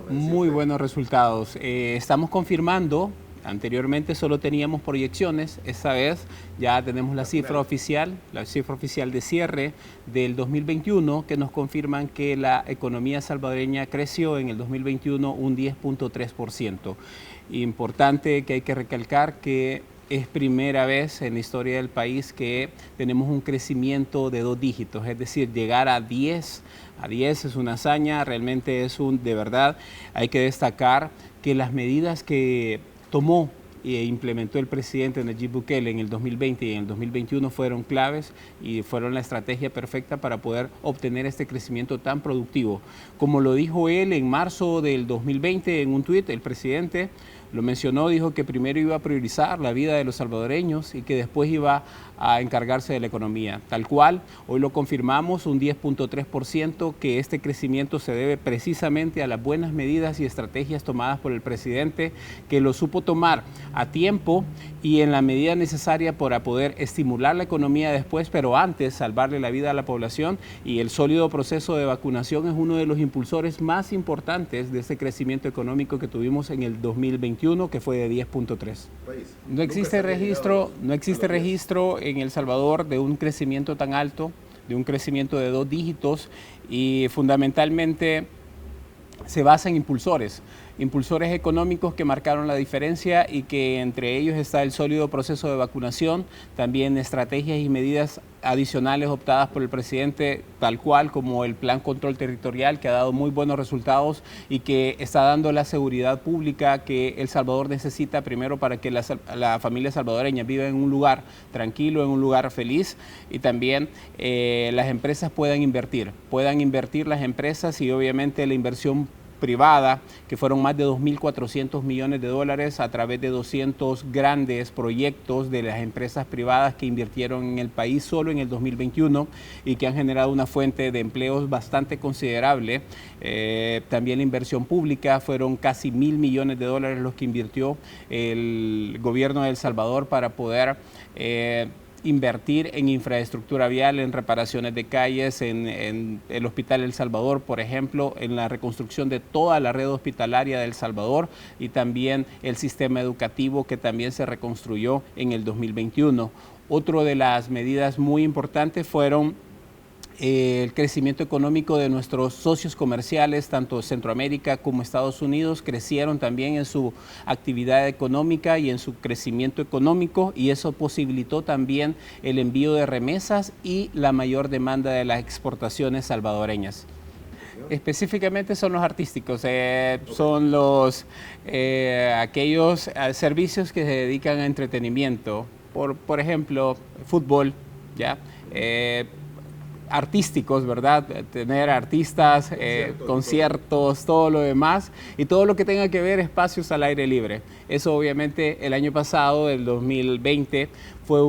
Muy buenos resultados. Estamos confirmando. Anteriormente solo teníamos proyecciones, esta vez ya tenemos la cifra oficial de cierre del 2021 que nos confirman que la economía salvadoreña creció en el 2021 un 10.3%. Importante que hay que recalcar que es primera vez en la historia del país que tenemos un crecimiento de 2 dígitos, es decir, llegar a 10 es una hazaña, realmente de verdad, hay que destacar que las medidas que tomó e implementó el presidente Nayib Bukele en el 2020 y en el 2021 fueron claves y fueron la estrategia perfecta para poder obtener este crecimiento tan productivo. Como lo dijo él en marzo del 2020 en un tuit, el presidente lo mencionó, dijo que primero iba a priorizar la vida de los salvadoreños y que después iba a encargarse de la economía. Tal cual, hoy lo confirmamos, un 10.3%, que este crecimiento se debe precisamente a las buenas medidas y estrategias tomadas por el presidente, que lo supo tomar a tiempo y en la medida necesaria para poder estimular la economía después, pero antes salvarle la vida a la población, y el sólido proceso de vacunación es uno de los impulsores más importantes de este crecimiento económico que tuvimos en el 2021, que fue de 10.3. No existe registro en El Salvador de un crecimiento tan alto, de un crecimiento de 2 dígitos, y fundamentalmente se basa en impulsores económicos que marcaron la diferencia y que entre ellos está el sólido proceso de vacunación, también estrategias y medidas adicionales optadas por el presidente, tal cual como el Plan Control Territorial, que ha dado muy buenos resultados y que está dando la seguridad pública que El Salvador necesita primero para que la familia salvadoreña viva en un lugar tranquilo, en un lugar feliz, y también las empresas puedan invertir las empresas, y obviamente la inversión privada, que fueron más de 2.400 millones de dólares a través de 200 grandes proyectos de las empresas privadas que invirtieron en el país solo en el 2021 y que han generado una fuente de empleos bastante considerable. También la inversión pública, fueron casi 1.000 millones de dólares los que invirtió el gobierno de El Salvador para poder invertir en infraestructura vial, en reparaciones de calles, en el Hospital El Salvador, por ejemplo, en la reconstrucción de toda la red hospitalaria de El Salvador, y también el sistema educativo, que también se reconstruyó en el 2021. Otra de las medidas muy importantes fueron el crecimiento económico de nuestros socios comerciales, tanto Centroamérica como Estados Unidos, crecieron también en su actividad económica y en su crecimiento económico, y eso posibilitó también el envío de remesas y la mayor demanda de las exportaciones salvadoreñas. Específicamente son los artísticos, son aquellos servicios que se dedican a entretenimiento, por ejemplo, fútbol, ¿ya? Artísticos, ¿verdad? Tener artistas, conciertos, todo lo demás, y todo lo que tenga que ver espacios al aire libre. Eso obviamente el año pasado, el 2020, fue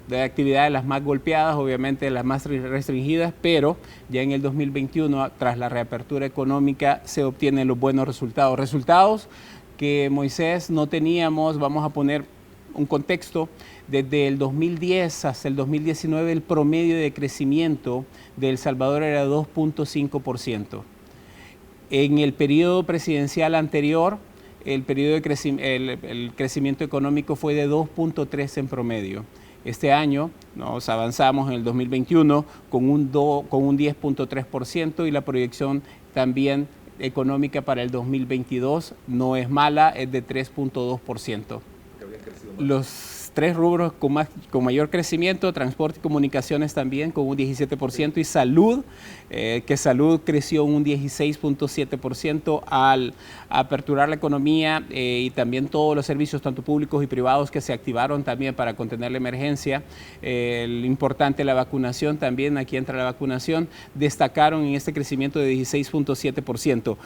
de actividades las más golpeadas, obviamente las más restringidas, pero ya en el 2021, tras la reapertura económica, se obtienen los buenos resultados. Resultados que, Moisés, no teníamos. Vamos a poner un contexto. Desde el 2010 hasta el 2019 el promedio de crecimiento de El Salvador era 2.5%. En el periodo presidencial anterior, el crecimiento económico fue de 2.3 en promedio. Este año nos avanzamos en el 2021 con un 10.3%, y la proyección también económica para el 2022 no es mala, es de 3.2%. Los 3 rubros con mayor crecimiento: transporte y comunicaciones también con un 17%, y salud, que salud creció un 16.7% al aperturar la economía, y también todos los servicios, tanto públicos y privados, que se activaron también para contener la emergencia. Importante la vacunación también, aquí entra la vacunación, destacaron en este crecimiento de 16.7%.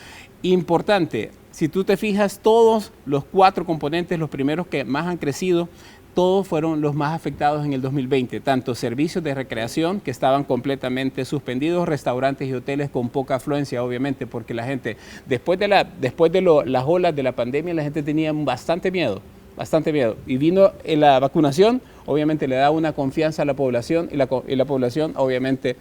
Importante, si tú te fijas, todos los 4 componentes, los primeros que más han crecido, todos fueron los más afectados en el 2020, tanto servicios de recreación, que estaban completamente suspendidos, restaurantes y hoteles con poca afluencia, obviamente, porque la gente, después de las olas de la pandemia, la gente tenía bastante miedo, y vino la vacunación, obviamente le da una confianza a la población, y la población obviamente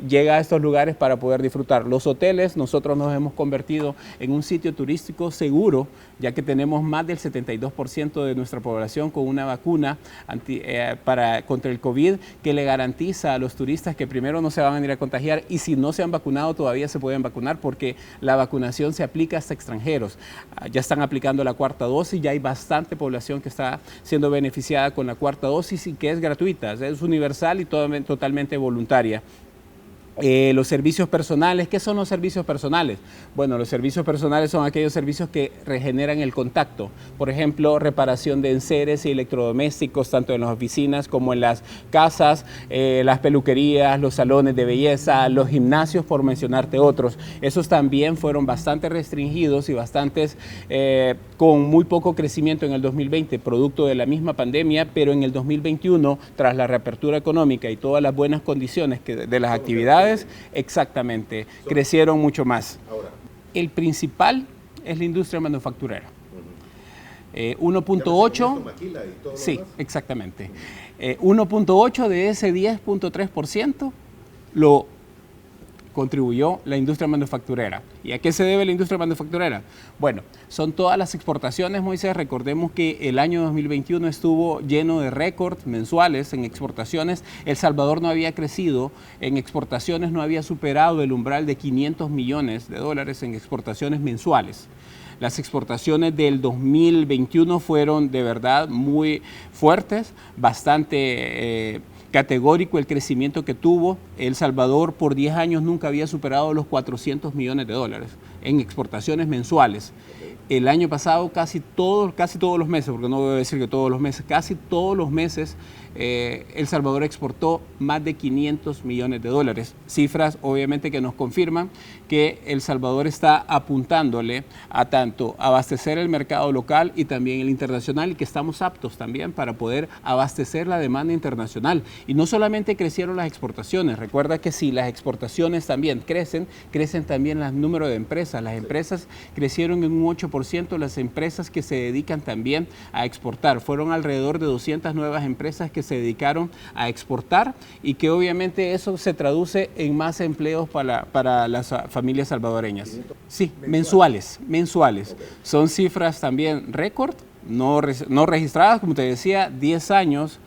llega a estos lugares para poder disfrutar. Los hoteles, nosotros nos hemos convertido en un sitio turístico seguro, ya que tenemos más del 72% de nuestra población con una vacuna contra el COVID que le garantiza a los turistas que primero no se van a venir a contagiar, y si no se han vacunado todavía se pueden vacunar porque la vacunación se aplica hasta extranjeros. Ya están aplicando la cuarta dosis, ya hay bastante población que está siendo beneficiada con la cuarta dosis y que es gratuita, es universal y totalmente voluntaria. Los servicios personales, ¿qué son los servicios personales? Bueno, los servicios personales son aquellos servicios que regeneran el contacto. Por ejemplo, reparación de enseres y electrodomésticos, tanto en las oficinas como en las casas, las peluquerías, los salones de belleza, los gimnasios, por mencionarte otros. Esos también fueron bastante restringidos y bastantes con muy poco crecimiento en el 2020, producto de la misma pandemia, pero en el 2021, tras la reapertura económica y todas las buenas condiciones de las actividades, exactamente, crecieron mucho más. Ahora, el principal es la industria manufacturera. 1.8, sí, exactamente. 1.8 de ese 10.3% lo contribuyó la industria manufacturera. ¿Y a qué se debe la industria manufacturera? Bueno, son todas las exportaciones, Moisés. Recordemos que el año 2021 estuvo lleno de récords mensuales en exportaciones. El Salvador no había crecido en exportaciones, no había superado el umbral de 500 millones de dólares en exportaciones mensuales. Las exportaciones del 2021 fueron de verdad muy fuertes, bastante categórico el crecimiento que tuvo. El Salvador por 10 años nunca había superado los 400 millones de dólares en exportaciones mensuales. El año pasado casi todos los meses, porque no voy a decir que todos los meses, casi todos los meses El Salvador exportó más de 500 millones de dólares. Cifras obviamente que nos confirman que El Salvador está apuntándole a tanto abastecer el mercado local y también el internacional, y que estamos aptos también para poder abastecer la demanda internacional. Y no solamente crecieron las exportaciones, recuerda que si las exportaciones también crecen también el número de empresas. Las empresas crecieron en un 8%, las empresas que se dedican también a exportar. Fueron alrededor de 200 nuevas empresas que se dedicaron a exportar, y que obviamente eso se traduce en más empleos para las familias salvadoreñas. Sí, mensuales. Okay. Son cifras también récord, no registradas, como te decía, 10 años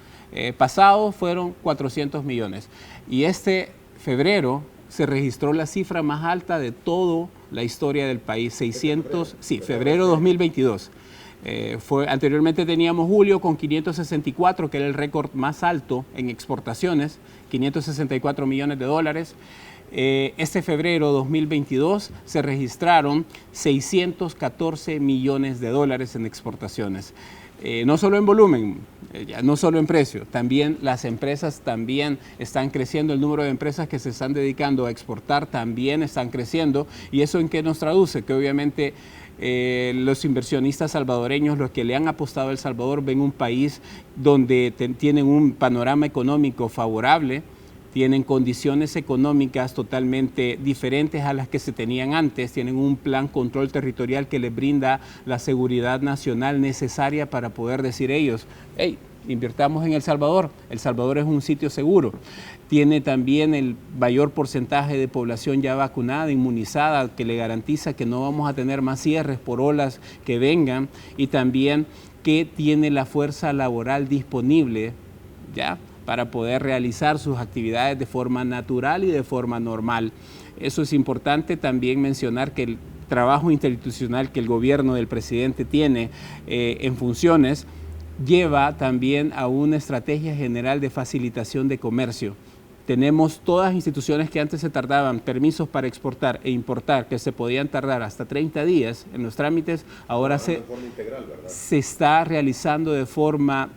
pasados fueron 400 millones. Y este febrero se registró la cifra más alta de toda la historia del país, 600, sí, febrero 2022. Anteriormente teníamos julio con 564, que era el récord más alto en exportaciones, 564 millones de dólares. Este febrero 2022 se registraron 614 millones de dólares en exportaciones. No solo en volumen, no solo en precio, también las empresas también están creciendo, el número de empresas que se están dedicando a exportar también están creciendo. ¿Y eso en qué nos traduce? Que obviamente los inversionistas salvadoreños, los que le han apostado a El Salvador, ven un país donde tienen un panorama económico favorable, tienen condiciones económicas totalmente diferentes a las que se tenían antes, tienen un plan control territorial que les brinda la seguridad nacional necesaria para poder decir ellos, hey, invirtamos en El Salvador es un sitio seguro. Tiene también el mayor porcentaje de población ya vacunada, inmunizada, que le garantiza que no vamos a tener más cierres por olas que vengan, y también que tiene la fuerza laboral disponible, ¿ya?, para poder realizar sus actividades de forma natural y de forma normal. Eso es importante también mencionar, que el trabajo interinstitucional que el gobierno del presidente tiene en funciones lleva también a una estrategia general de facilitación de comercio. Tenemos todas las instituciones que antes se tardaban permisos para exportar e importar, que se podían tardar hasta 30 días en los trámites, ahora se está realizando de forma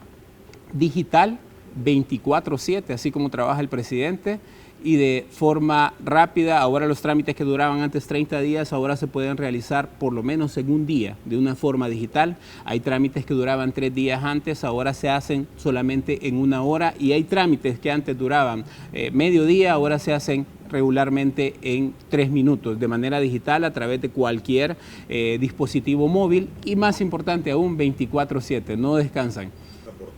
digital, 24/7, así como trabaja el presidente, y de forma rápida. Ahora los trámites que duraban antes 30 días, ahora se pueden realizar por lo menos en un día, de una forma digital. Hay trámites que duraban 3 días antes, ahora se hacen solamente en 1 hora, y hay trámites que antes duraban medio día, ahora se hacen regularmente en 3 minutos, de manera digital, a través de cualquier dispositivo móvil, y más importante aún, 24/7, no descansan.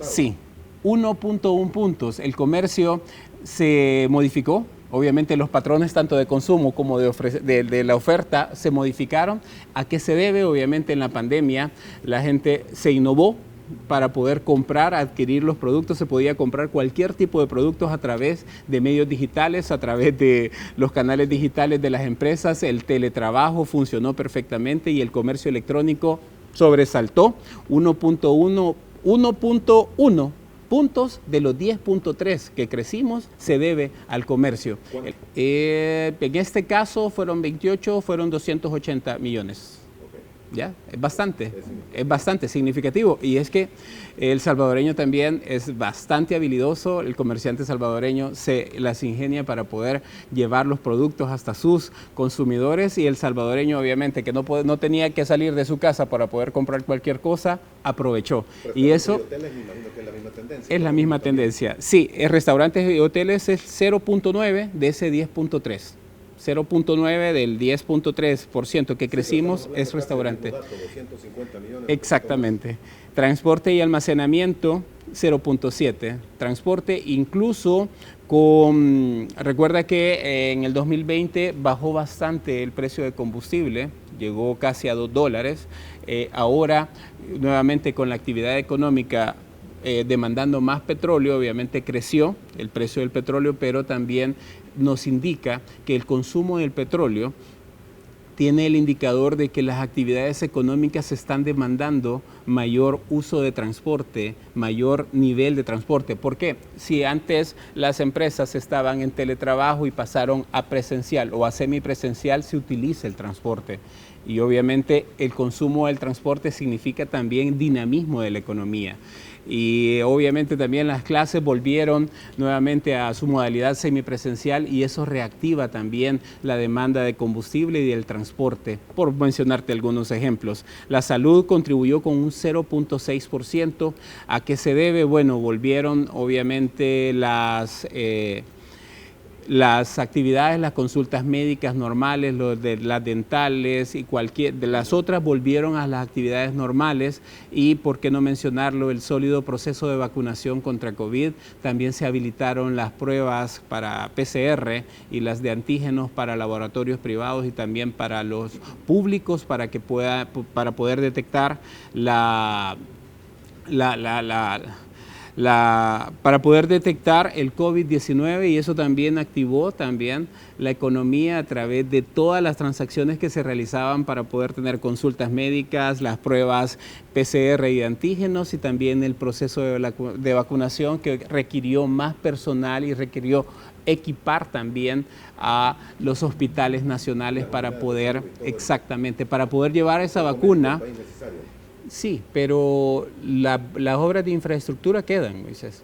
Sí. 1.1 puntos. El comercio se modificó Obviamente los patrones tanto de consumo como de la oferta se modificaron. ¿A qué se debe? Obviamente en la pandemia la gente se innovó para poder comprar, adquirir los productos. Se podía comprar cualquier tipo de productos a través de medios digitales, a través de los canales digitales de las empresas. El teletrabajo funcionó perfectamente y el comercio electrónico sobresaltó 1.1 puntos de los 10.3 que crecimos se debe al comercio. En este caso fueron 28, fueron 280 millones. ¿Ya? Es bastante significativo, y es que el salvadoreño también es bastante habilidoso. El comerciante salvadoreño se las ingenia para poder llevar los productos hasta sus consumidores, y el salvadoreño obviamente que no tenía que salir de su casa para poder comprar cualquier cosa, aprovechó. Y eso hoteles, me imagino que es la misma tendencia. Es la misma tendencia. Sí, restaurantes y hoteles es 0.9 de ese 10.3. 0.9 del 10.3% que crecimos es restaurante. 250 millones. Exactamente. Transporte y almacenamiento 0.7. Transporte incluso recuerda que en el 2020 bajó bastante el precio de combustible, llegó casi a $2. Ahora, nuevamente con la actividad económica demandando más petróleo, obviamente creció el precio del petróleo, pero también nos indica que el consumo del petróleo tiene el indicador de que las actividades económicas están demandando mayor uso de transporte, mayor nivel de transporte. ¿Por qué? Si antes las empresas estaban en teletrabajo y pasaron a presencial o a semipresencial, se utiliza el transporte. Y obviamente el consumo del transporte significa también dinamismo de la economía. Y obviamente también las clases volvieron nuevamente a su modalidad semipresencial, y eso reactiva también la demanda de combustible y del transporte, por mencionarte algunos ejemplos. La salud contribuyó con un 0.6%. ¿A qué se debe? Bueno, volvieron obviamente las actividades, las consultas médicas normales, las dentales y de las otras volvieron a las actividades normales, y por qué no mencionarlo, el sólido proceso de vacunación contra COVID. También se habilitaron las pruebas para PCR y las de antígenos para laboratorios privados y también para los públicos para poder detectar para poder detectar el COVID-19, y eso también activó la economía a través de todas las transacciones que se realizaban para poder tener consultas médicas, las pruebas PCR y antígenos, y también el proceso de vacunación, que requirió más personal y requirió equipar también a los hospitales nacionales para poder llevar esa vacuna. Sí, pero las obras de infraestructura quedan, Moisés.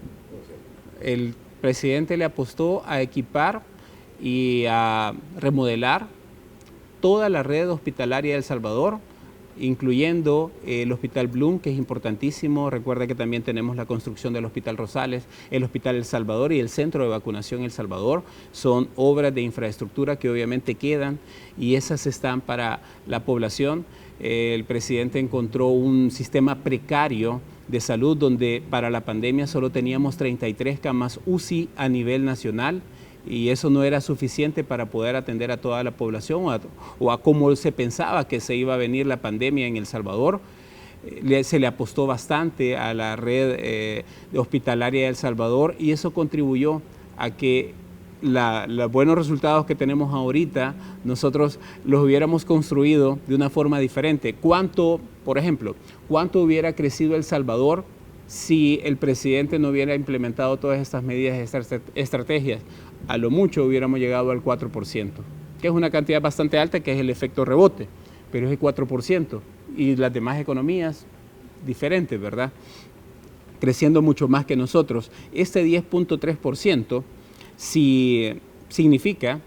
El presidente le apostó a equipar y a remodelar toda la red hospitalaria de El Salvador, incluyendo el Hospital Bloom, que es importantísimo. Recuerda que también tenemos la construcción del Hospital Rosales, el Hospital El Salvador y el Centro de Vacunación El Salvador. Son obras de infraestructura que obviamente quedan, y esas están para la población. El presidente encontró un sistema precario de salud donde para la pandemia solo teníamos 33 camas UCI a nivel nacional, y eso no era suficiente para poder atender a toda la población o a cómo se pensaba que se iba a venir la pandemia en El Salvador. Se le apostó bastante a la red hospitalaria de El Salvador, y eso contribuyó a que los buenos resultados que tenemos ahorita nosotros los hubiéramos construido de una forma diferente. Por ejemplo, ¿cuánto hubiera crecido El Salvador si el presidente no hubiera implementado todas estas medidas, estas estrategias? A lo mucho hubiéramos llegado al 4%, que es una cantidad bastante alta, que es el efecto rebote, pero es el 4%, y las demás economías diferentes, ¿verdad? Creciendo mucho más que nosotros. Este 10.3% sí significa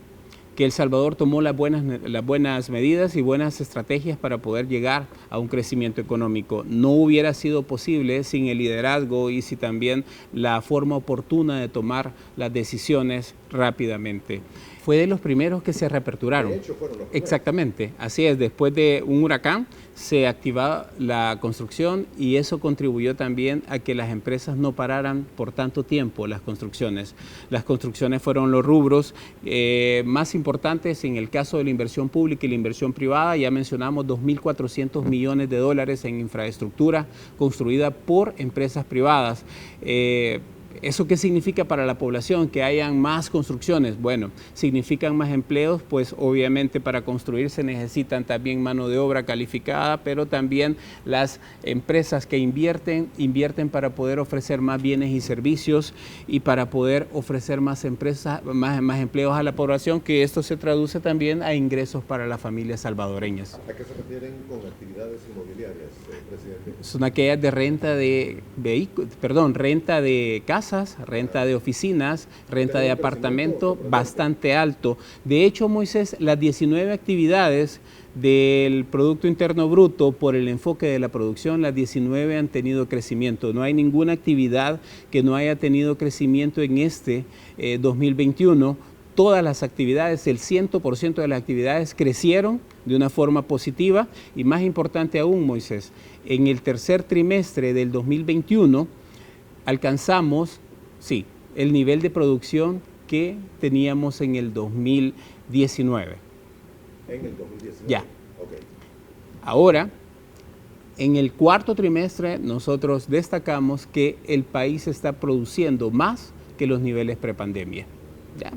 que El Salvador tomó las buenas medidas y buenas estrategias para poder llegar a un crecimiento económico. No hubiera sido posible sin el liderazgo y sin también la forma oportuna de tomar las decisiones rápidamente. fue de los primeros que se reaperturaron. De hecho, fueron los primeros. Exactamente, así es. Después de un huracán se activaba la construcción y eso contribuyó también a que las empresas no pararan por tanto tiempo las construcciones. Las construcciones fueron los rubros más importantes en el caso de la inversión pública y la inversión privada. Ya mencionamos 2.400 millones de dólares en infraestructura construida por empresas privadas. ¿Eso qué significa para la población? Que hayan más construcciones. Bueno, significan más empleos, pues obviamente para construir se necesitan también mano de obra calificada, pero también las empresas que invierten para poder ofrecer más bienes y servicios y para poder ofrecer más empleos a la población, que esto se traduce también a ingresos para las familias salvadoreñas. ¿A qué se refieren con actividades inmobiliarias, presidente? Son aquellas de renta de renta de casas, renta de oficinas, renta de apartamento bastante alto. De hecho, Moisés, las 19 actividades del Producto Interno Bruto por el enfoque de la producción, las 19 han tenido crecimiento. No hay ninguna actividad que no haya tenido crecimiento en este 2021. Todas las actividades, el 100% de las actividades crecieron de una forma positiva y más importante aún, Moisés, en el tercer trimestre del 2021 alcanzamos, sí, el nivel de producción que teníamos en el 2019. En el 2019. Ya. Okay. Ahora, en el cuarto trimestre nosotros destacamos que el país está produciendo más que los niveles prepandemia. ¿Ya?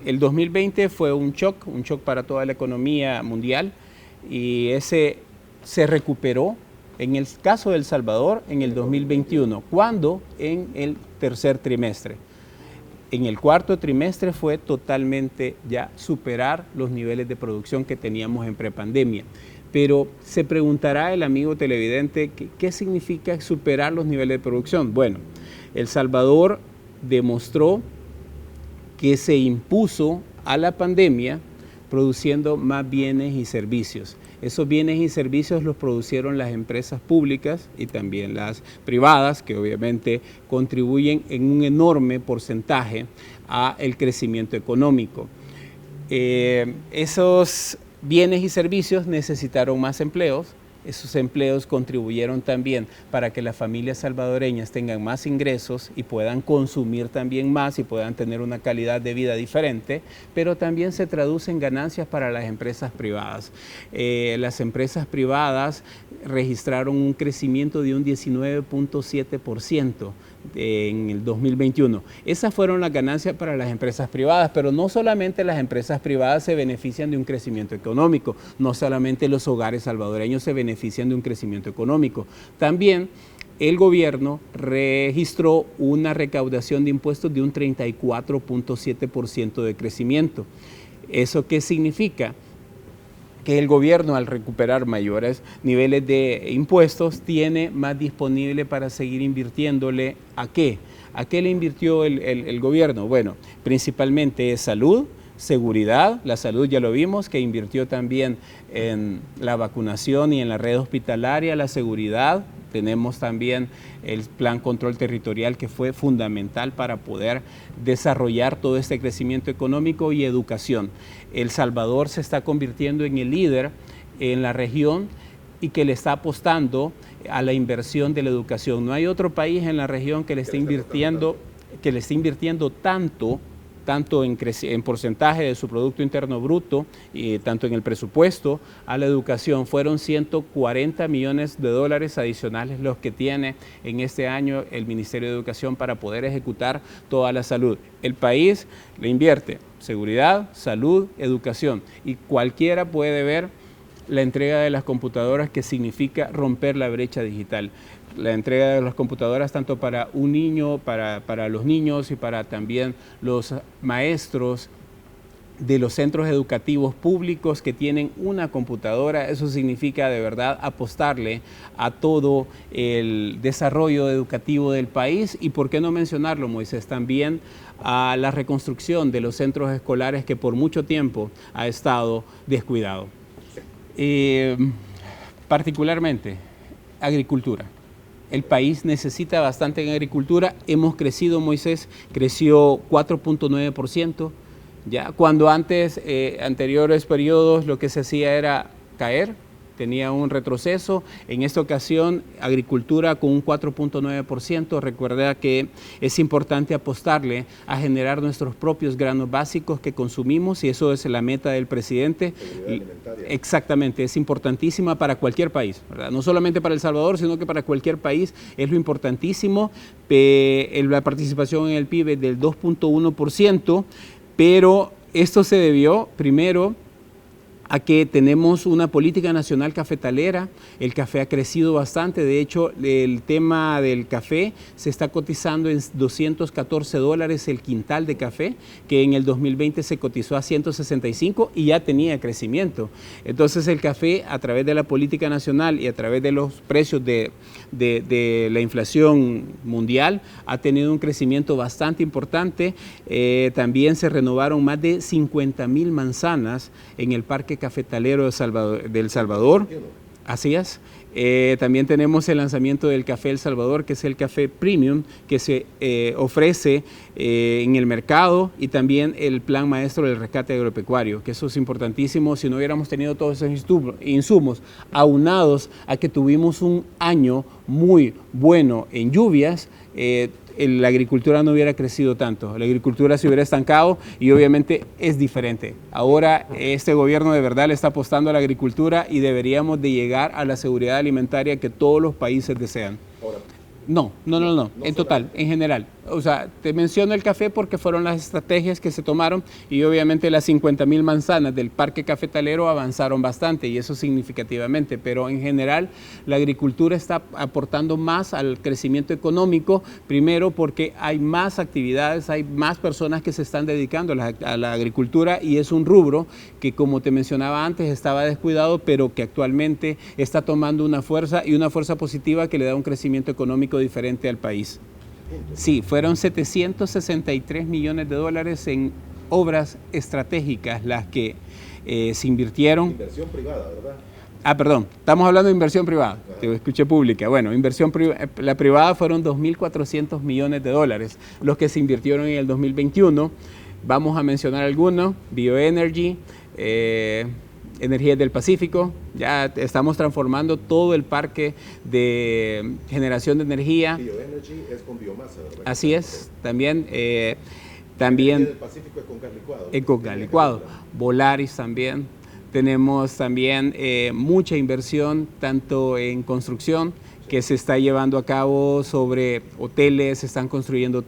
El 2020 fue un shock para toda la economía mundial y ese se recuperó en el caso de El Salvador en el 2021. ¿Cuándo? En el tercer trimestre. En el cuarto trimestre fue totalmente ya superar los niveles de producción que teníamos en prepandemia. Pero se preguntará el amigo televidente, ¿qué significa superar los niveles de producción? Bueno, El Salvador demostró que se impuso a la pandemia produciendo más bienes y servicios. Esos bienes y servicios los producieron las empresas públicas y también las privadas, que obviamente contribuyen en un enorme porcentaje al crecimiento económico. Esos bienes y servicios necesitaron más empleos. Esos empleos contribuyeron también para que las familias salvadoreñas tengan más ingresos y puedan consumir también más y puedan tener una calidad de vida diferente, pero también se traduce en ganancias para las empresas privadas. Las empresas privadas registraron un crecimiento de un 19.7% en el 2021. Esas fueron las ganancias para las empresas privadas, pero no solamente las empresas privadas se benefician de un crecimiento económico, no solamente los hogares salvadoreños se benefician de un crecimiento económico. También el gobierno registró una recaudación de impuestos de un 34.7% de crecimiento. ¿Eso qué significa? Que el gobierno, al recuperar mayores niveles de impuestos, tiene más disponible para seguir invirtiéndole ¿a qué? ¿A qué le invirtió el gobierno? Bueno, principalmente salud, seguridad. La salud ya lo vimos, que invirtió también en la vacunación y en la red hospitalaria. La seguridad, tenemos también el plan control territorial, que fue fundamental para poder desarrollar todo este crecimiento económico, y educación. El Salvador se está convirtiendo en el líder en la región y que le está apostando a la inversión de la educación. No hay otro país en la región que le esté invirtiendo tanto en porcentaje de su Producto Interno Bruto, y tanto en el presupuesto a la educación. Fueron 140 millones de dólares adicionales los que tiene en este año el Ministerio de Educación para poder ejecutar toda la salud. El país le invierte seguridad, salud, educación, y cualquiera puede ver la entrega de las computadoras, que significa romper la brecha digital. La entrega de las computadoras tanto para un niño, para los niños y para también los maestros de los centros educativos públicos que tienen una computadora. Eso significa de verdad apostarle a todo el desarrollo educativo del país, y por qué no mencionarlo, Moisés, también a la reconstrucción de los centros escolares, que por mucho tiempo ha estado descuidado. Particularmente agricultura. El país necesita bastante en agricultura. Hemos crecido, Moisés, creció 4.9%. Ya cuando antes, anteriores periodos, lo que se hacía era caer, tenía un retroceso. En esta ocasión, agricultura con un 4.9%. Recuerda que es importante apostarle a generar nuestros propios granos básicos que consumimos y eso es la meta del presidente. Exactamente, es importantísima para cualquier país, ¿verdad? No solamente para El Salvador, sino que para cualquier país es lo importantísimo. La participación en el PIB es del 2.1%, pero esto se debió primero a que tenemos una política nacional cafetalera. El café ha crecido bastante, de hecho el tema del café se está cotizando en $214 el quintal de café, que en el 2020 se cotizó a 165 y ya tenía crecimiento. Entonces el café, a través de la política nacional y a través de los precios de la inflación mundial, ha tenido un crecimiento bastante importante. También se renovaron más de 50,000 manzanas en el parque cafetalero de El Salvador. Así es. También tenemos el lanzamiento del café El Salvador, que es el café premium que se ofrece en el mercado, y también el plan maestro del rescate agropecuario, que eso es importantísimo. Si no hubiéramos tenido todos esos insumos aunados a que tuvimos un año muy bueno en lluvias, la agricultura no hubiera crecido tanto, la agricultura se hubiera estancado y obviamente es diferente. Ahora este gobierno de verdad le está apostando a la agricultura y deberíamos de llegar a la seguridad alimentaria que todos los países desean. No, en total, en general. O sea, te menciono el café porque fueron las estrategias que se tomaron y obviamente las 50,000 manzanas del parque cafetalero avanzaron bastante y eso significativamente, pero en general la agricultura está aportando más al crecimiento económico, primero porque hay más actividades, hay más personas que se están dedicando a la agricultura y es un rubro que, como te mencionaba antes, estaba descuidado, pero que actualmente está tomando una fuerza y una fuerza positiva que le da un crecimiento económico diferente al país. Sí, fueron $763 millones en obras estratégicas las que se invirtieron. Inversión privada, ¿verdad? Perdón, estamos hablando de inversión privada, te escuché pública. Bueno, la privada fueron $2.400 millones los que se invirtieron en el 2021. Vamos a mencionar algunos: Bioenergy, Energías del Pacífico. Ya estamos transformando todo el parque de generación de energía. Bioenergy es con biomasa, ¿verdad? Así es, también. Energía del Pacífico es con gas licuado. Con gas licuado. Volaris también. Tenemos también mucha inversión, tanto en construcción, que se está llevando a cabo sobre hoteles, se están construyendo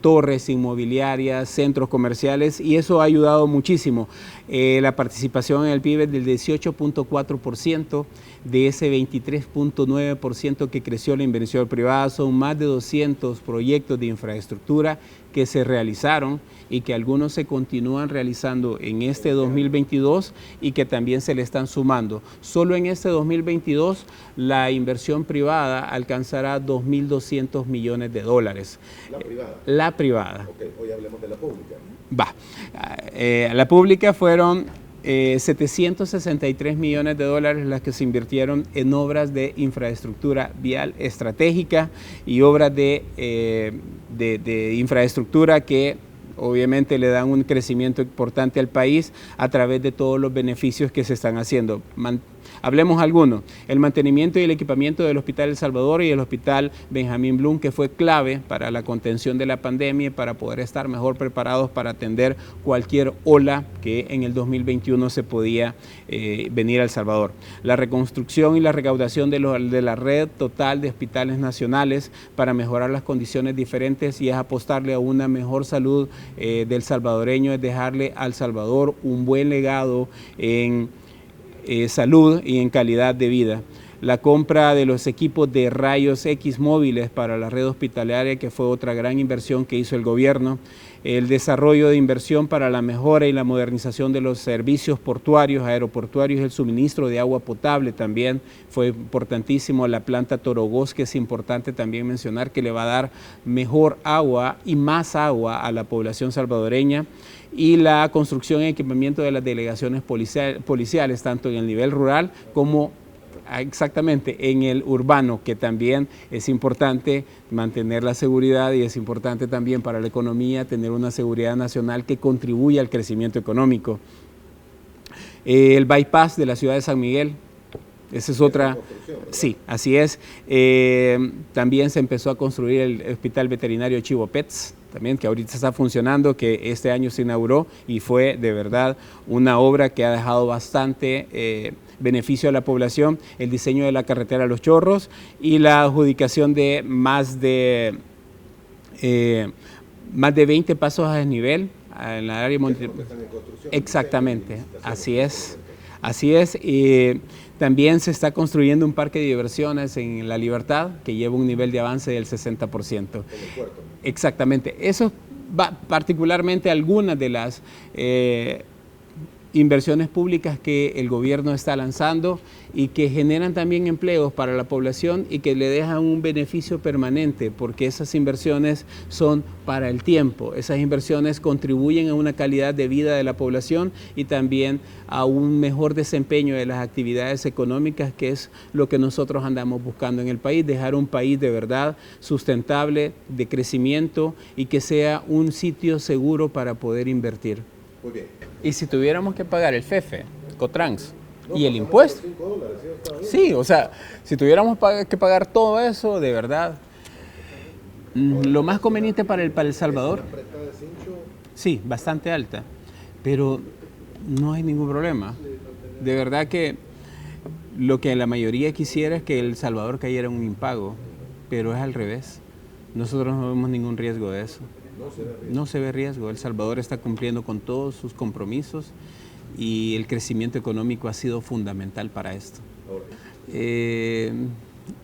torres inmobiliarias, centros comerciales, y eso ha ayudado muchísimo. La participación en el PIB es del 18.4%, de ese 23.9% que creció la inversión privada. Son más de 200 proyectos de infraestructura que se realizaron y que algunos se continúan realizando en este 2022 y que también se le están sumando. Solo en este 2022 la inversión privada alcanzará $2.200 millones. ¿La privada? La privada. Ok, hoy hablemos de la pública. La pública fueron 763 millones de dólares las que se invirtieron en obras de infraestructura vial estratégica y obras de infraestructura que obviamente le dan un crecimiento importante al país a través de todos los beneficios que se están haciendo. Hablemos algunos: el mantenimiento y el equipamiento del Hospital El Salvador y el Hospital Benjamín Blum, que fue clave para la contención de la pandemia y para poder estar mejor preparados para atender cualquier ola que en el 2021 se podía venir a El Salvador. La reconstrucción y la recaudación de la red total de hospitales nacionales para mejorar las condiciones diferentes y es apostarle a una mejor salud del salvadoreño, es dejarle al Salvador un buen legado en salud y en calidad de vida. La compra de los equipos de rayos X móviles para la red hospitalaria, que fue otra gran inversión que hizo el gobierno. El desarrollo de inversión para la mejora y la modernización de los servicios portuarios, aeroportuarios, el suministro de agua potable también fue importantísimo. La planta Torogós, que es importante también mencionar, que le va a dar mejor agua y más agua a la población salvadoreña. Y la construcción y equipamiento de las delegaciones policiales, tanto en el nivel rural como Exactamente, en el urbano, que también es importante mantener la seguridad y es importante también para la economía tener una seguridad nacional que contribuya al crecimiento económico. El bypass de la ciudad de San Miguel, esa es otra. Sí, así es. También se empezó a construir el Hospital Veterinario Chivo Pets, también, que ahorita está funcionando, que este año se inauguró y fue de verdad una obra que ha dejado bastante beneficio a la población. El diseño de la carretera Los Chorros y la adjudicación de más de 20 pasos a desnivel en la área Exactamente, así es. Así es. También se está construyendo un parque de diversiones en La Libertad que lleva un nivel de avance del 60%. ¿En el puerto? Exactamente. Eso va particularmente algunas de las inversiones públicas que el gobierno está lanzando y que generan también empleos para la población y que le dejan un beneficio permanente, porque esas inversiones son para el tiempo. Esas inversiones contribuyen a una calidad de vida de la población y también a un mejor desempeño de las actividades económicas, que es lo que nosotros andamos buscando en el país, dejar un país de verdad sustentable, de crecimiento y que sea un sitio seguro para poder invertir. Muy bien. Y si tuviéramos que pagar el FEFE, Cotrans y el impuesto, sí, o sea, si tuviéramos que pagar todo eso, de verdad, lo más conveniente para El Salvador, sí, bastante alta, pero no hay ningún problema. De verdad que lo que la mayoría quisiera es que El Salvador cayera en un impago, pero es al revés. Nosotros no vemos ningún riesgo de eso. No se ve riesgo. El Salvador está cumpliendo con todos sus compromisos y el crecimiento económico ha sido fundamental para esto.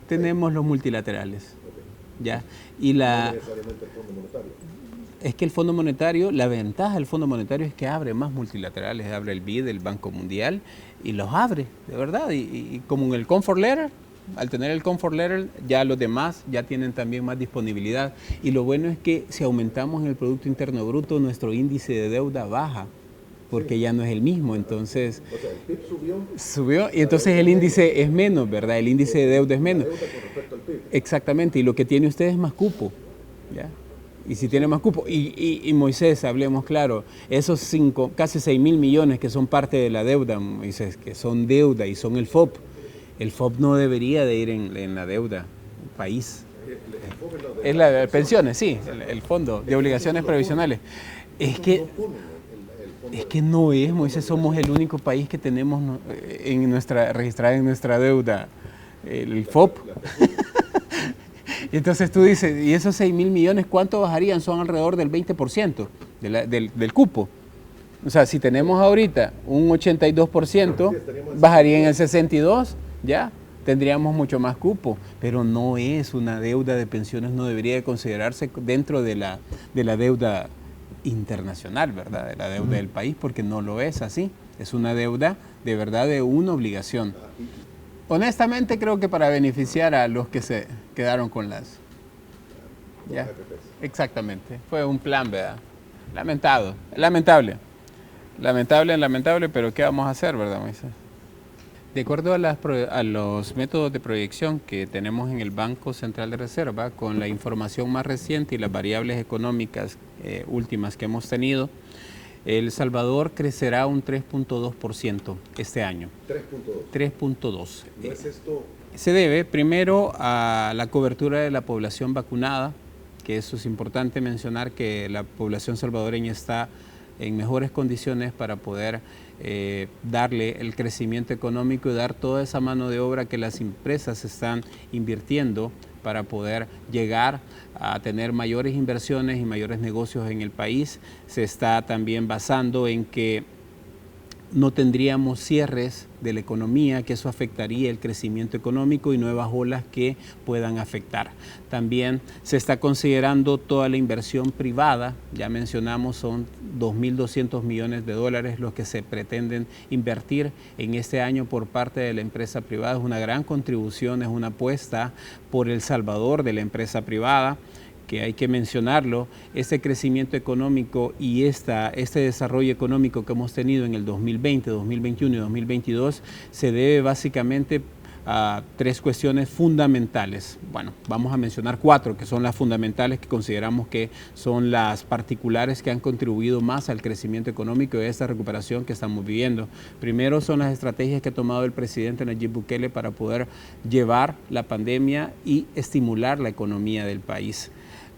Tenemos los multilaterales, ¿ya? Y la... Es que el Fondo Monetario, la ventaja del Fondo Monetario es que abre más multilaterales, abre el BID, el Banco Mundial, y los abre, de verdad. Y como en el Comfort Letter, al tener el Comfort Letter, ya los demás ya tienen también más disponibilidad. Y lo bueno es que si aumentamos el Producto Interno Bruto, nuestro índice de deuda baja, porque ya no es el mismo. Entonces, o sea, el PIB subió y entonces el índice es menos, ¿verdad? El índice de deuda es menos. La deuda con respecto al PIB. Exactamente, y lo que tiene usted es más cupo, ¿ya? Y si tiene más cupo, y Moisés, hablemos claro, esos casi 6.000 millones que son parte de la deuda, Moisés, que son deuda y son el FOP no debería de ir en la deuda país. Es la de pensiones, sí, el fondo de obligaciones previsionales. Es que no es, Moisés, somos el único país que tenemos registrada en nuestra deuda el FOP. Y entonces tú dices, ¿y esos 6.000 millones cuánto bajarían? Son alrededor del 20% del cupo. O sea, si tenemos ahorita un 82%, bajaría en el 62%, ¿ya? Tendríamos mucho más cupo, pero no es una deuda de pensiones, no debería de considerarse dentro de la deuda internacional, ¿verdad? De la deuda del país, porque no lo es así. Es una deuda de verdad de una obligación. Honestamente creo que para beneficiar a los que se quedaron con las... ¿Ya? Exactamente. Fue un plan, ¿verdad? Lamentable, pero ¿qué vamos a hacer, verdad, Moisés? De acuerdo a los métodos de proyección que tenemos en el Banco Central de Reserva, con la información más reciente y las variables económicas últimas que hemos tenido, El Salvador crecerá un 3.2% este año. 3.2. ¿No es esto? Se debe primero a la cobertura de la población vacunada, que eso es importante mencionar, que la población salvadoreña está en mejores condiciones para poder darle el crecimiento económico y dar toda esa mano de obra que las empresas están invirtiendo para poder llegar a tener mayores inversiones y mayores negocios en el país. Se está también basando en que no tendríamos cierres de la economía, que eso afectaría el crecimiento económico y nuevas olas que puedan afectar. También se está considerando toda la inversión privada, ya mencionamos, son 2.200 millones de dólares los que se pretenden invertir en este año por parte de la empresa privada. Es una gran contribución, es una apuesta por El Salvador de la empresa privada, que hay que mencionarlo. Este crecimiento económico y este desarrollo económico que hemos tenido en el 2020, 2021 y 2022 se debe básicamente tres cuestiones fundamentales. Bueno, vamos a mencionar 4 que son las fundamentales, que consideramos que son las particulares que han contribuido más al crecimiento económico y a esta recuperación que estamos viviendo. Primero son las estrategias que ha tomado el presidente Nayib Bukele para poder llevar la pandemia y estimular la economía del país.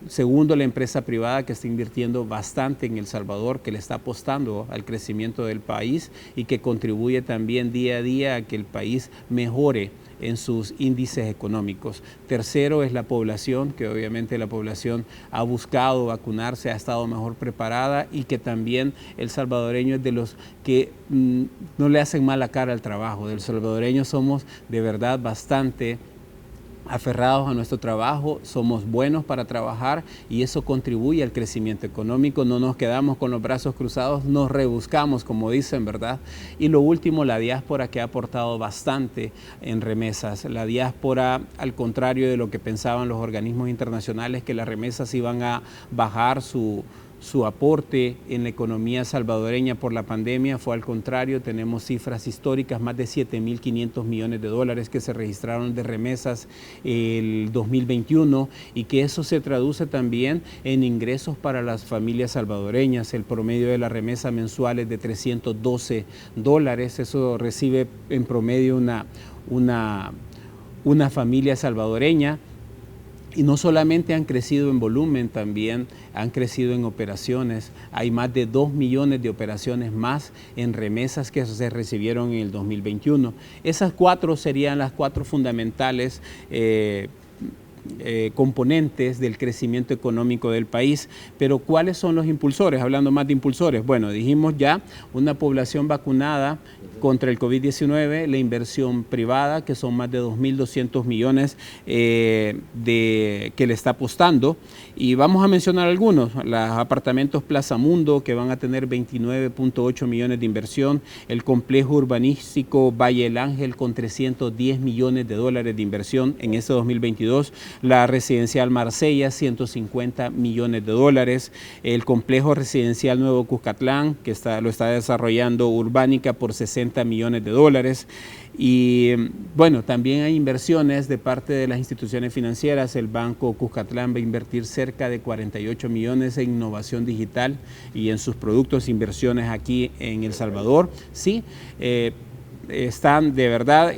Segundo, la empresa privada que está invirtiendo bastante en El Salvador, que le está apostando al crecimiento del país y que contribuye también día a día a que el país mejore en sus índices económicos. Tercero es la población, que obviamente la población ha buscado vacunarse, ha estado mejor preparada y que también el salvadoreño es de los que no le hacen mala cara al trabajo. Del salvadoreño somos de verdad bastante aferrados a nuestro trabajo, somos buenos para trabajar y eso contribuye al crecimiento económico. No nos quedamos con los brazos cruzados, nos rebuscamos, como dicen, ¿verdad? Y lo último, la diáspora, que ha aportado bastante en remesas. La diáspora, al contrario de lo que pensaban los organismos internacionales, que las remesas iban a bajar su aporte en la economía salvadoreña por la pandemia, fue al contrario. Tenemos cifras históricas, más de 7.500 millones de dólares que se registraron de remesas el 2021 y que eso se traduce también en ingresos para las familias salvadoreñas. El promedio de la remesa mensual es de $312, eso recibe en promedio una familia salvadoreña. Y no solamente han crecido en volumen, también han crecido en operaciones. Hay más de 2 millones de operaciones más en remesas que se recibieron en el 2021. Esas 4 serían las 4 fundamentales componentes del crecimiento económico del país. Pero ¿cuáles son los impulsores? Hablando más de impulsores, bueno, dijimos ya una población vacunada contra el COVID-19, la inversión privada, que son más de 2.200 millones que le está apostando. Y vamos a mencionar algunos: los apartamentos Plaza Mundo, que van a tener 29.8 millones de inversión, el complejo urbanístico Valle del Ángel, con 310 millones de dólares de inversión en este 2022, la residencial Marsella, 150 millones de dólares, el complejo residencial Nuevo Cuscatlán, que lo está desarrollando Urbánica, por 60 millones de dólares. Y bueno, también hay inversiones de parte de las instituciones financieras. El Banco Cuscatlán va a invertir cerca de 48 millones en innovación digital y en sus productos, inversiones aquí en El Salvador. Sí, están de verdad,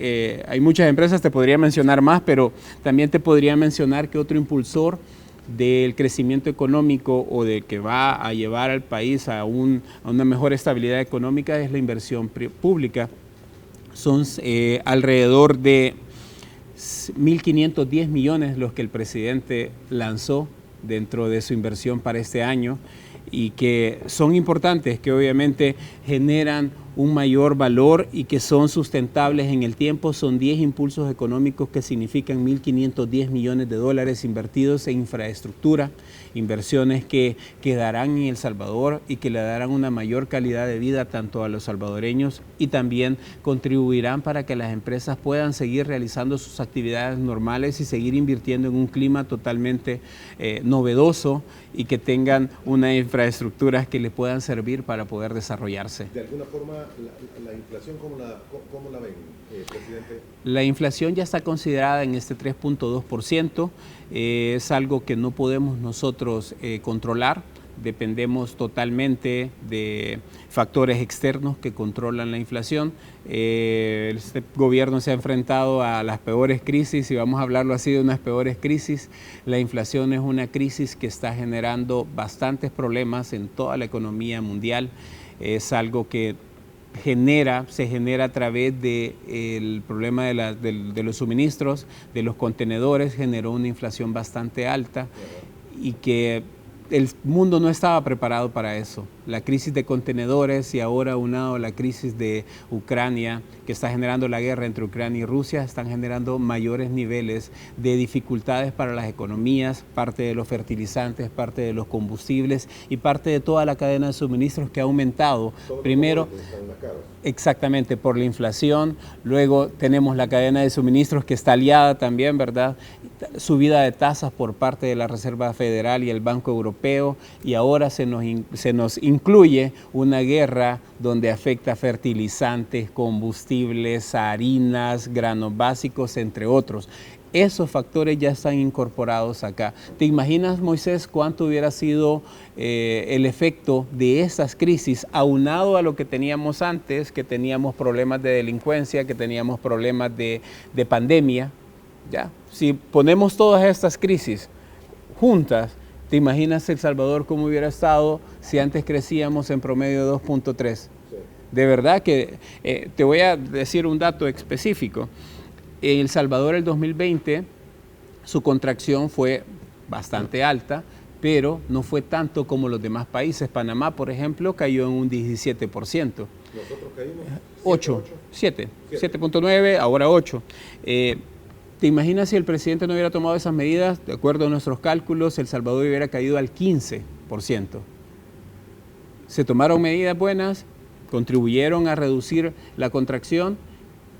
hay muchas empresas, te podría mencionar más, pero también te podría mencionar que otro impulsor del crecimiento económico o de que va a llevar al país a una mejor estabilidad económica es la inversión pública. Son alrededor de 1.510 millones los que el presidente lanzó dentro de su inversión para este año y que son importantes, que obviamente generan un mayor valor y que son sustentables en el tiempo. Son 10 impulsos económicos que significan 1.510 millones de dólares invertidos en infraestructura, inversiones que quedarán en El Salvador y que le darán una mayor calidad de vida tanto a los salvadoreños y también contribuirán para que las empresas puedan seguir realizando sus actividades normales y seguir invirtiendo en un clima totalmente novedoso y que tengan una infraestructura que le puedan servir para poder desarrollarse. De alguna forma, la inflación, ¿cómo la ven, presidente? La inflación ya está considerada en este 3.2%, es algo que no podemos nosotros controlar. Dependemos totalmente de factores externos que controlan la inflación. Este gobierno se ha enfrentado a las peores crisis, y vamos a hablarlo así, de unas peores crisis. La inflación es una crisis que está generando bastantes problemas en toda la economía mundial. Es algo que se genera a través del problema de los suministros, de los contenedores. Generó una inflación bastante alta y que el mundo no estaba preparado para eso. La crisis de contenedores y ahora aunado a la crisis de Ucrania, que está generando la guerra entre Ucrania y Rusia, están generando mayores niveles de dificultades para las economías, parte de los fertilizantes, parte de los combustibles y parte de toda la cadena de suministros que ha aumentado. Primero, exactamente, por la inflación. Luego tenemos la cadena de suministros que está aliada también, ¿verdad? Subida de tasas por parte de la Reserva Federal y el Banco Europeo, europeo y ahora se nos incluye una guerra donde afecta fertilizantes, combustibles, harinas, granos básicos, entre otros. Esos factores ya están incorporados acá. ¿Te imaginas, Moisés, cuánto hubiera sido el efecto de esas crisis aunado a lo que teníamos antes, que teníamos problemas de delincuencia, que teníamos problemas de pandemia? ¿Ya? Si ponemos todas estas crisis juntas, ¿te imaginas El Salvador cómo hubiera estado si antes crecíamos en promedio 2.3? Sí. De verdad que te voy a decir un dato específico. En El Salvador el 2020 su contracción fue bastante alta, pero no fue tanto como los demás países. Panamá, por ejemplo, cayó en un 17%. Nosotros caímos 7.9, ahora 8. ¿Te imaginas si el presidente no hubiera tomado esas medidas? De acuerdo a nuestros cálculos, El Salvador hubiera caído al 15%. Se tomaron medidas buenas, contribuyeron a reducir la contracción,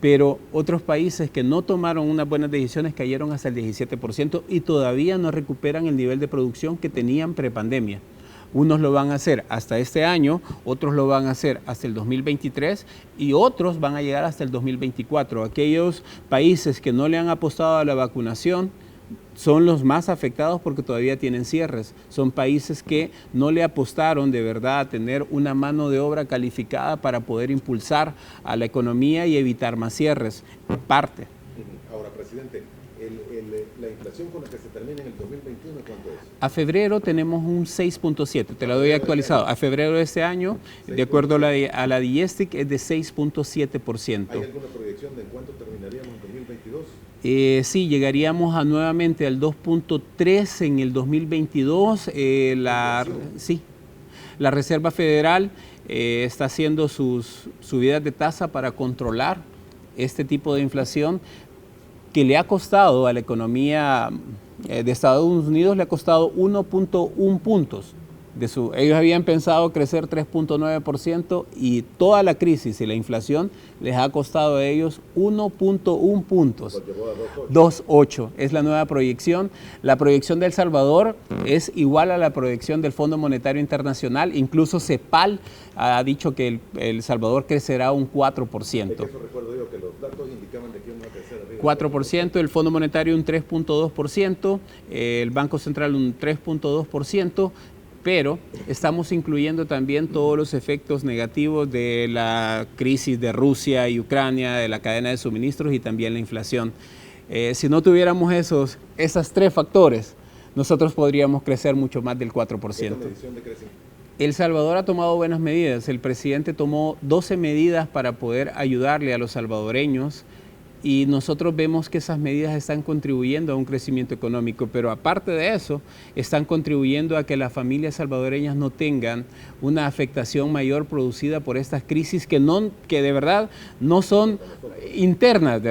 pero otros países que no tomaron unas buenas decisiones cayeron hasta el 17% y todavía no recuperan el nivel de producción que tenían prepandemia. Unos lo van a hacer hasta este año, otros lo van a hacer hasta el 2023 y otros van a llegar hasta el 2024. Aquellos países que no le han apostado a la vacunación son los más afectados porque todavía tienen cierres. Son países que no le apostaron de verdad a tener una mano de obra calificada para poder impulsar a la economía y evitar más cierres. Parte. Ahora, presidente, la inflación con la que se termina en el 2021, ¿cuánto es? A febrero tenemos un 6.7, te la doy actualizado. A febrero de este año, de acuerdo a la DIESTIC, es de 6.7%. ¿Hay alguna proyección de cuánto terminaríamos en 2022? Sí, llegaríamos nuevamente al 2.3 en el 2022. La Reserva Federal está haciendo sus subidas de tasa para controlar este tipo de inflación que le ha costado a la economía de Estados Unidos, le ha costado 1.1 puntos. Ellos habían pensado crecer 3.9% y toda la crisis y la inflación les ha costado a ellos 1.1 puntos. 2.8 es la nueva proyección. La proyección de El Salvador es igual a la proyección del Fondo Monetario Internacional. Incluso CEPAL ha dicho que El Salvador crecerá un 4%. Eso recuerdo yo, que los datos indicaban de que iban a crecer arriba. 4%, el Fondo Monetario un 3.2%, el Banco Central un 3.2%. Pero estamos incluyendo también todos los efectos negativos de la crisis de Rusia y Ucrania, de la cadena de suministros y también la inflación. Si no tuviéramos esos 3 factores, nosotros podríamos crecer mucho más del 4%. ¿Esta medición de crecimiento? El Salvador ha tomado buenas medidas. El presidente tomó 12 medidas para poder ayudarle a los salvadoreños y nosotros vemos que esas medidas están contribuyendo a un crecimiento económico, pero aparte de eso, están contribuyendo a que las familias salvadoreñas no tengan una afectación mayor producida por estas crisis que de verdad no son internas,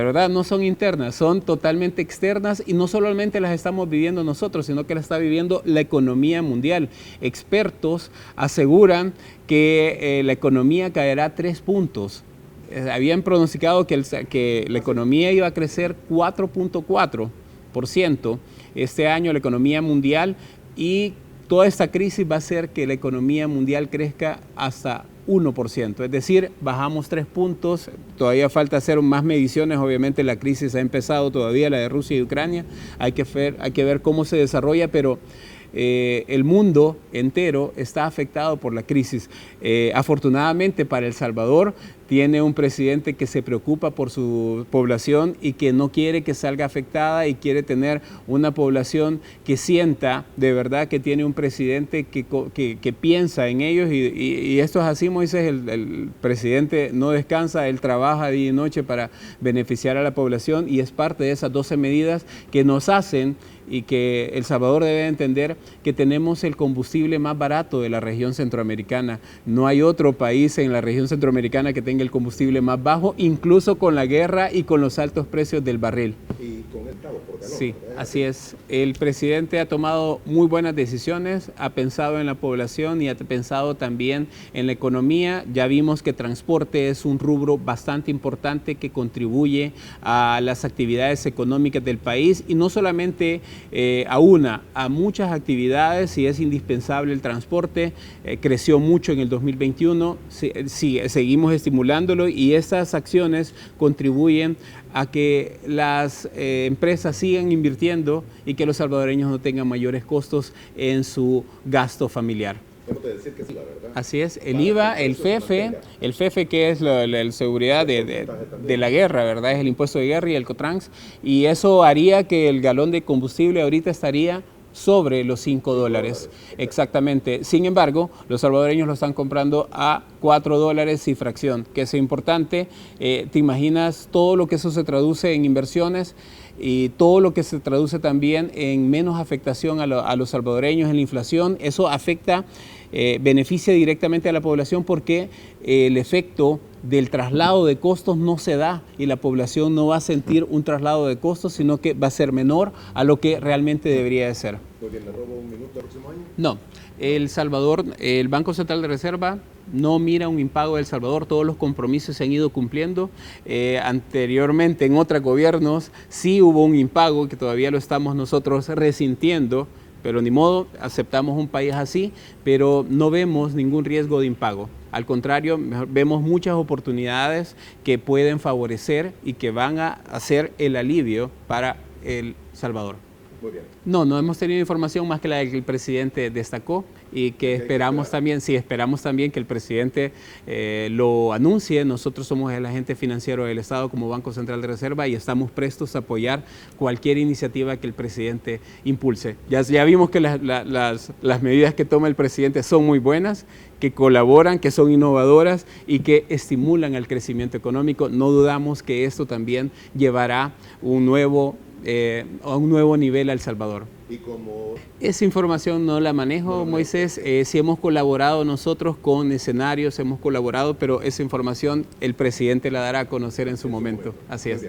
son totalmente externas y no solamente las estamos viviendo nosotros, sino que las está viviendo la economía mundial. Expertos aseguran que la economía caerá 3 puntos. Habían pronosticado que la economía iba a crecer 4.4% este año, la economía mundial, y toda esta crisis va a hacer que la economía mundial crezca hasta 1%, es decir, bajamos 3 puntos, todavía falta hacer más mediciones, obviamente la crisis ha empezado todavía, la de Rusia y Ucrania, hay que ver cómo se desarrolla, pero el mundo entero está afectado por la crisis. Afortunadamente para El Salvador tiene un presidente que se preocupa por su población y que no quiere que salga afectada y quiere tener una población que sienta de verdad que tiene un presidente que piensa en ellos y esto es así, Moisés, el presidente no descansa, él trabaja día y noche para beneficiar a la población y es parte de esas 12 medidas que nos hacen y que El Salvador debe entender que tenemos el combustible más barato de la región centroamericana. No hay otro país en la región centroamericana que tenga el combustible más bajo, incluso con la guerra y con los altos precios del barril. Y con el cabo por galón. Sí, ¿verdad? así es. El presidente ha tomado muy buenas decisiones, ha pensado en la población y ha pensado también en la economía. Ya vimos que transporte es un rubro bastante importante que contribuye a las actividades económicas del país y no solamente a muchas actividades, y es indispensable el transporte. Creció mucho en el 2021, seguimos estimulándolo y estas acciones contribuyen a que las empresas sigan invirtiendo y que los salvadoreños no tengan mayores costos en su gasto familiar. Decir que sí, la verdad. Así es, el IVA, el FEFE que es la seguridad de la guerra, ¿verdad? Es el impuesto de guerra y el Cotrans, y eso haría que el galón de combustible ahorita estaría sobre los $5. Exactamente. Sin embargo, los salvadoreños lo están comprando a $4 y fracción, que es importante. Te imaginas todo lo que eso se traduce en inversiones y todo lo que se traduce también en menos afectación a los salvadoreños en la inflación. Eso afecta, beneficia directamente a la población porque el efecto del traslado de costos no se da y la población no va a sentir un traslado de costos, sino que va a ser menor a lo que realmente debería de ser. Muy bien, ¿le robo un minuto el próximo año? No, El Salvador, el Banco Central de Reserva no mira un impago del Salvador, todos los compromisos se han ido cumpliendo. Anteriormente en otros gobiernos sí hubo un impago que todavía lo estamos nosotros resintiendo, pero ni modo, aceptamos un país así, pero no vemos ningún riesgo de impago. Al contrario, vemos muchas oportunidades que pueden favorecer y que van a hacer el alivio para El Salvador. Muy bien. No hemos tenido información más que la que el presidente destacó y que esperamos también, esperamos también que el presidente lo anuncie. Nosotros somos el agente financiero del Estado como Banco Central de Reserva y estamos prestos a apoyar cualquier iniciativa que el presidente impulse. Ya vimos que las medidas que toma el presidente son muy buenas, que colaboran, que son innovadoras y que estimulan el crecimiento económico. No dudamos que esto también llevará a un nuevo nivel a El Salvador. Y como esa información no la manejo, Moisés. Sí hemos colaborado nosotros con escenarios, hemos colaborado, pero esa información el presidente la dará a conocer en su momento. Así es.